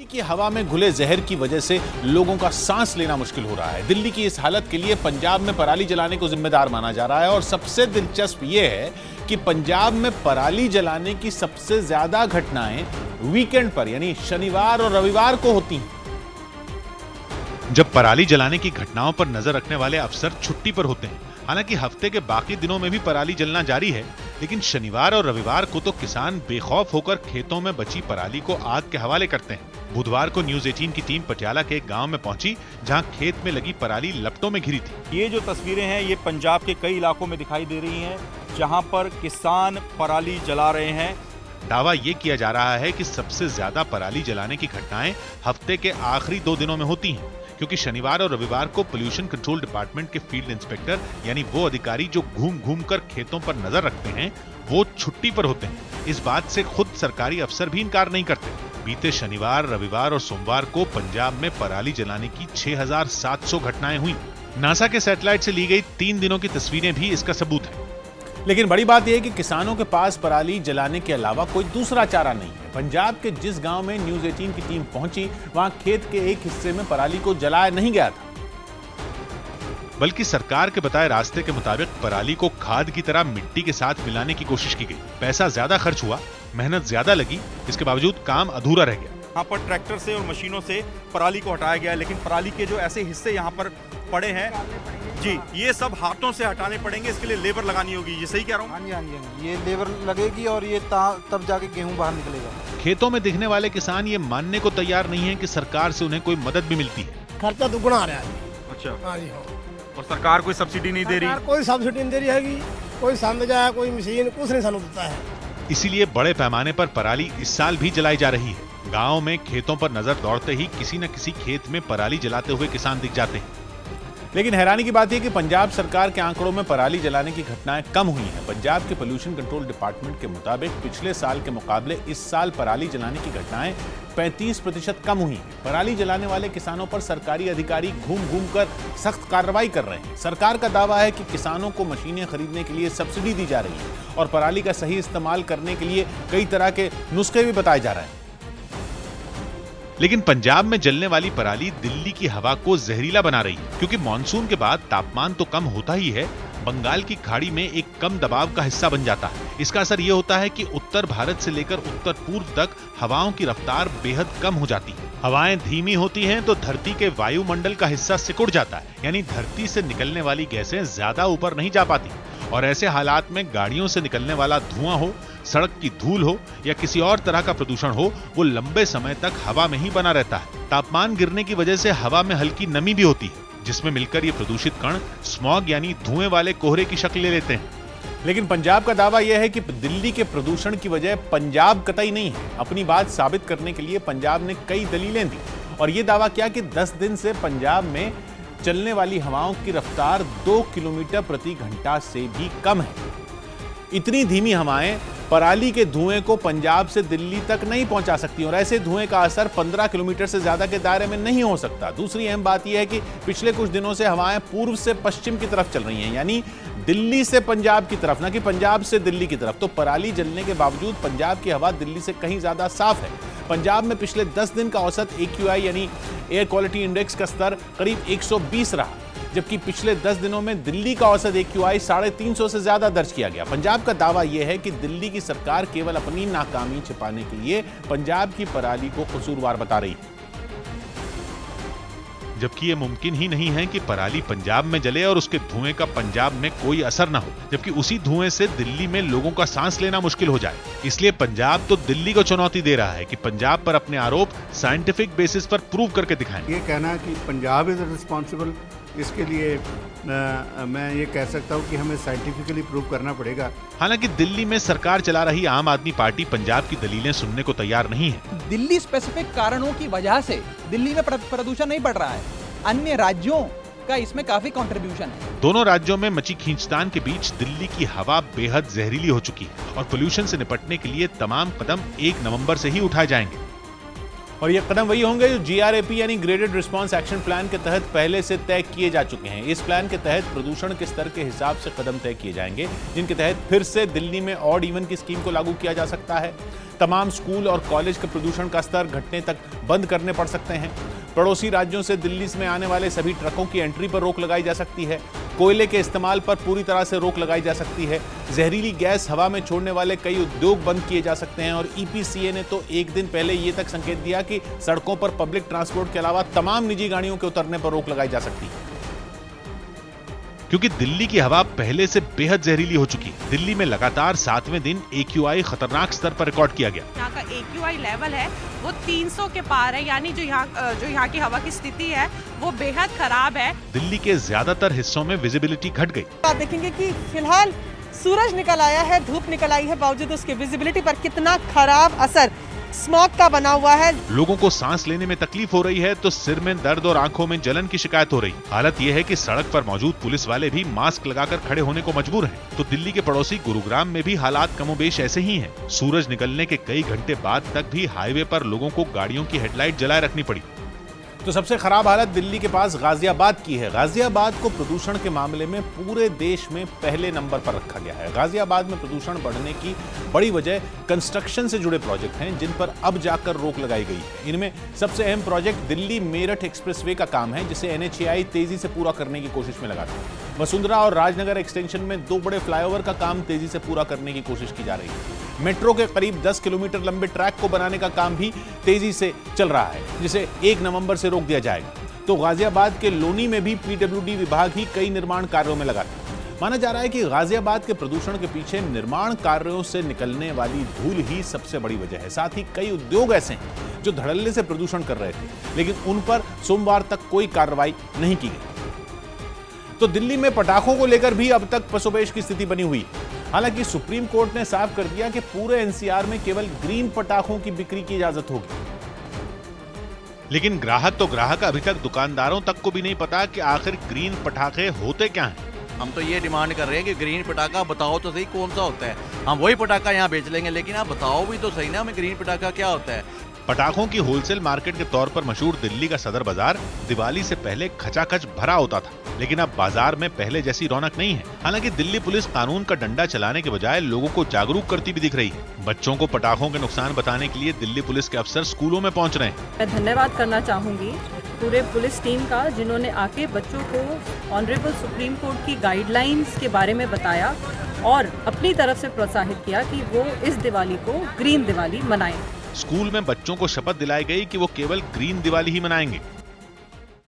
की हवा में घुले जहर की वजह से लोगों का सांस लेना मुश्किल हो रहा है। दिल्ली की इस हालत के लिए पंजाब में पराली जलाने को जिम्मेदार माना जा रहा है और सबसे दिलचस्प यह है कि पंजाब में पराली जलाने की सबसे ज्यादा घटनाएं वीकेंड पर यानी शनिवार और रविवार को होती हैं। जब पराली जलाने की घटनाओं पर नजर रखने वाले अफसर छुट्टी पर होते हैं। हालांकि हफ्ते के बाकी दिनों में भी पराली जलना जारी है, लेकिन शनिवार और रविवार को तो किसान बेखौफ होकर खेतों में बची पराली को आग के हवाले करते हैं। बुधवार को न्यूज 18 की टीम पटियाला के एक गांव में पहुंची, जहां खेत में लगी पराली लपटों में घिरी थी। ये जो तस्वीरें हैं ये पंजाब के कई इलाकों में दिखाई दे रही हैं, जहां पर किसान पराली जला रहे हैं। दावा ये किया जा रहा है कि सबसे ज्यादा पराली जलाने की घटनाएं हफ्ते के आखिरी 2 दिनों में होती हैं, क्योंकि शनिवार और रविवार को पोल्यूशन कंट्रोल डिपार्टमेंट के फील्ड इंस्पेक्टर यानी वो अधिकारी जो घूम घूम कर खेतों पर नजर रखते हैं, वो छुट्टी पर होते हैं। इस बात से खुद सरकारी अफसर भी इनकार नहीं करते। बीते शनिवार, रविवार और सोमवार को पंजाब में पराली जलाने की 6,700 घटनाएं हुई। नासा के सैटेलाइट से ली गई 3 दिनों की तस्वीरें भी इसका सबूत है। लेकिन बड़ी बात यह है कि किसानों के पास पराली जलाने के अलावा कोई दूसरा चारा नहीं है। पंजाब के जिस गांव में न्यूज 18 की टीम पहुंची, वहां खेत के एक हिस्से में पराली को जलाया नहीं गया था, बल्कि सरकार के बताए रास्ते के मुताबिक पराली को खाद की तरह मिट्टी के साथ मिलाने की कोशिश की गई। पैसा ज्यादा खर्च हुआ, मेहनत ज्यादा लगी, इसके बावजूद काम अधूरा रह गया। यहाँ पर ट्रैक्टर से और मशीनों से पराली को हटाया गया, लेकिन पराली के जो ऐसे हिस्से यहाँ पर पड़े हैं जी, ये सब हाथों से हटाने पड़ेंगे। इसके लिए लेबर लगानी होगी। ये सही कह रहा हूँ? हाँ जी, ये लेबर लगेगी और ये तब जाके गेहूं बाहर निकलेगा। खेतों में दिखने वाले किसान ये मानने को तैयार नहीं है कि सरकार से उन्हें कोई मदद भी मिलती है। खर्चा दुगना आ रहा है। अच्छा। हाँ जी, हाँ। और सरकार कोई सब्सिडी नहीं दे रही? कोई सब्सिडी नहीं दे रही है, कोई समझा है, कोई मशीन कुछ नहीं सानू देता है। इसीलिए बड़े पैमाने पर पराली इस साल भी जलाई जा रही है। गाँव में खेतों पर नजर दौड़ते ही किसी न किसी खेत में पराली जलाते हुए किसान दिख जाते हैं। लेकिन हैरानी की बात यह कि पंजाब सरकार के आंकड़ों में पराली जलाने की घटनाएं कम हुई हैं। पंजाब के पोल्यूशन कंट्रोल डिपार्टमेंट के मुताबिक पिछले साल के मुकाबले इस साल पराली जलाने की घटनाएं 35% कम हुई हैं। पराली जलाने वाले किसानों पर सरकारी अधिकारी घूम घूम कर सख्त कार्रवाई कर रहे हैं। सरकार का दावा है कि किसानों को मशीनें खरीदने के लिए सब्सिडी दी जा रही है और पराली का सही इस्तेमाल करने के लिए कई तरह के नुस्खे भी बताए जा रहे हैं। लेकिन पंजाब में जलने वाली पराली दिल्ली की हवा को जहरीला बना रही है, क्योंकि मानसून के बाद तापमान तो कम होता ही है, बंगाल की खाड़ी में एक कम दबाव का हिस्सा बन जाता है। इसका असर यह होता है कि उत्तर भारत से लेकर उत्तर पूर्व तक हवाओं की रफ्तार बेहद कम हो जाती है। हवाएं धीमी होती हैं तो धरती के वायुमंडल का हिस्सा सिकुड़ जाता है, यानी धरती से निकलने वाली गैसें ज्यादा ऊपर नहीं जा पाती। और ऐसे हालात में गाड़ियों से निकलने वाला धुआं हो, सड़क की धूल हो या किसी और तरह का प्रदूषण हो, वो लंबे समय तक हवा में ही बना रहता है। तापमान गिरने की वजह से हवा में हल्की नमी भी होती है, जिसमें मिलकर ये प्रदूषित कण स्मॉग यानी धुएं वाले कोहरे की शक्ल ले लेते हैं। लेकिन पंजाब का दावा यह है कि दिल्ली के प्रदूषण की वजह पंजाब कतई नहीं है। अपनी बात साबित करने के लिए पंजाब ने कई दलीलें दी और यह दावा किया कि 10 दिन से पंजाब में चलने वाली हवाओं की रफ्तार 2 किलोमीटर प्रति घंटा से भी कम है। इतनी धीमी हवाएं पराली के धुएं को पंजाब से दिल्ली तक नहीं पहुंचा सकती और ऐसे धुएं का असर 15 किलोमीटर से ज्यादा के दायरे में नहीं हो सकता। दूसरी अहम बात यह है कि पिछले कुछ दिनों से हवाएं पूर्व से पश्चिम की तरफ चल रही हैं, यानी दिल्ली से पंजाब की तरफ, न कि पंजाब से दिल्ली की तरफ। तो पराली जलने के बावजूद पंजाब की हवा दिल्ली से कहीं ज्यादा साफ है। पंजाब में पिछले 10 दिन का औसत AQI यानी एयर क्वालिटी इंडेक्स का स्तर करीब 120 रहा, जबकि पिछले 10 दिनों में दिल्ली का औसत AQI 350 से ज्यादा दर्ज किया गया। पंजाब का दावा यह है कि दिल्ली की सरकार केवल अपनी नाकामी छिपाने के लिए पंजाब की पराली को कसूरवार बता रही है, जबकि ये मुमकिन ही नहीं है कि पराली पंजाब में जले और उसके धुएं का पंजाब में कोई असर ना हो, जबकि उसी धुएं से दिल्ली में लोगों का सांस लेना मुश्किल हो जाए। इसलिए पंजाब तो दिल्ली को चुनौती दे रहा है कि पंजाब पर अपने आरोप साइंटिफिक बेसिस पर प्रूव करके दिखाएं। ये कहना कि पंजाब इज रिस्पॉन्सिबल, इसके लिए मैं ये कह सकता हूँ कि हमें साइंटिफिकली प्रूव करना पड़ेगा। हालांकि दिल्ली में सरकार चला रही आम आदमी पार्टी पंजाब की दलीलें सुनने को तैयार नहीं है। दिल्ली स्पेसिफिक कारणों की वजह से दिल्ली में प्रदूषण नहीं बढ़ रहा है, अन्य राज्यों का इसमें काफी कंट्रीब्यूशन है। दोनों राज्यों में मची खींचतान के बीच दिल्ली की हवा बेहद जहरीली हो चुकी है और पोल्यूशन से निपटने के लिए तमाम कदम 1 नवंबर से ही उठाए जाएंगे। और ये कदम वही होंगे जो GRAP यानी ग्रेडेड रिस्पांस एक्शन प्लान के तहत पहले से तय किए जा चुके हैं। इस प्लान के तहत प्रदूषण के स्तर के हिसाब से कदम तय किए जाएंगे, जिनके तहत फिर से दिल्ली में ऑड इवन की स्कीम को लागू किया जा सकता है। तमाम स्कूल और कॉलेज के प्रदूषण का स्तर घटने तक बंद करने पड़ सकते हैं। पड़ोसी राज्यों से दिल्ली में आने वाले सभी ट्रकों की एंट्री पर रोक लगाई जा सकती है। कोयले के इस्तेमाल पर पूरी तरह से रोक लगाई जा सकती है। जहरीली गैस हवा में छोड़ने वाले कई उद्योग बंद किए जा सकते हैं। और EPCA ने तो एक दिन पहले ये तक संकेत दिया कि सड़कों पर पब्लिक ट्रांसपोर्ट के अलावा तमाम निजी गाड़ियों के उतरने पर रोक लगाई जा सकती है, क्योंकि दिल्ली की हवा पहले से बेहद जहरीली हो चुकी है। दिल्ली में लगातार 7वें दिन AQI खतरनाक स्तर पर रिकॉर्ड किया गया। यहाँ का AQI लेवल है वो 300 के पार है, यानी जो यहाँ की हवा की स्थिति है वो बेहद खराब है। दिल्ली के ज्यादातर हिस्सों में विजिबिलिटी घट गई। आप देखेंगे कि फिलहाल सूरज निकल आया है, धूप निकल आई है, बावजूद उसके विजिबिलिटी पर कितना खराब असर स्मॉग का बना हुआ है। लोगों को सांस लेने में तकलीफ हो रही है तो सिर में दर्द और आंखों में जलन की शिकायत हो रही। हालत यह है कि सड़क पर मौजूद पुलिस वाले भी मास्क लगाकर खड़े होने को मजबूर हैं। तो दिल्ली के पड़ोसी गुरुग्राम में भी हालात कमोबेश ऐसे ही हैं। सूरज निकलने के कई घंटे बाद तक भी हाईवे पर लोगों को गाड़ियों की हेडलाइट जलाए रखनी पड़ी। तो सबसे खराब हालत दिल्ली के पास गाजियाबाद की है। गाजियाबाद को प्रदूषण के मामले में पूरे देश में पहले नंबर पर रखा गया है। गाजियाबाद में प्रदूषण बढ़ने की बड़ी वजह कंस्ट्रक्शन से जुड़े प्रोजेक्ट हैं, जिन पर अब जाकर रोक लगाई गई है। इनमें सबसे अहम प्रोजेक्ट दिल्ली मेरठ एक्सप्रेसवे का काम है, जिसे NHAI तेजी से पूरा करने की कोशिश में लगा है। वसुंधरा और राजनगर एक्सटेंशन में 2 बड़े फ्लाईओवर का काम तेजी से पूरा करने की कोशिश की जा रही है। मेट्रो के करीब 10 किलोमीटर लंबे ट्रैक को बनाने का काम भी तेजी से चल रहा है, जिसे 1 नवंबर से रोक दिया जाएगा। तो गाजियाबाद के लोनी में भी PWD विभाग ही कई निर्माण कार्यों में लगा था। माना जा रहा है कि गाजियाबाद के प्रदूषण के पीछे निर्माण कार्यों से निकलने वाली धूल ही सबसे बड़ी वजह है। साथ ही कई उद्योग ऐसे हैं जो धड़ल्ले से प्रदूषण कर रहे थे, लेकिन उन पर सोमवार तक कोई कार्रवाई नहीं की गई। तो दिल्ली में पटाखों को लेकर भी अब तक पसोपेश की स्थिति बनी हुई है। हालांकि सुप्रीम कोर्ट ने साफ कर दिया कि पूरे NCR में केवल ग्रीन पटाखों की बिक्री की इजाजत होगी। लेकिन ग्राहक तो ग्राहक, अभी तक दुकानदारों तक को भी नहीं पता कि आखिर ग्रीन पटाखे होते क्या हैं। हम तो ये डिमांड कर रहे हैं कि ग्रीन पटाखा बताओ तो सही कौन सा होता है। हम वही पटाखा यहाँ बेच लेंगे, लेकिन आप बताओ भी तो सही ना हमें ग्रीन पटाखा क्या होता है। पटाखों की होलसेल मार्केट के तौर पर मशहूर दिल्ली का सदर बाजार दिवाली से पहले खचाखच भरा होता था, लेकिन अब बाजार में पहले जैसी रौनक नहीं है। हालांकि दिल्ली पुलिस कानून का डंडा चलाने के बजाय लोगों को जागरूक करती भी दिख रही है। बच्चों को पटाखों के नुकसान बताने के लिए दिल्ली पुलिस के अफसर स्कूलों में पहुंच रहे हैं। मैं धन्यवाद करना चाहूंगी पूरे पुलिस टीम का, जिन्होंने आके बच्चों को ऑनरेबल सुप्रीम कोर्ट की गाइडलाइंस के बारे में बताया और अपनी तरफ से प्रोत्साहित किया कि वो इस दिवाली को ग्रीन दिवाली मनाएं। स्कूल में बच्चों को शपथ दिलाई गई कि वो केवल ग्रीन दिवाली ही मनाएंगे।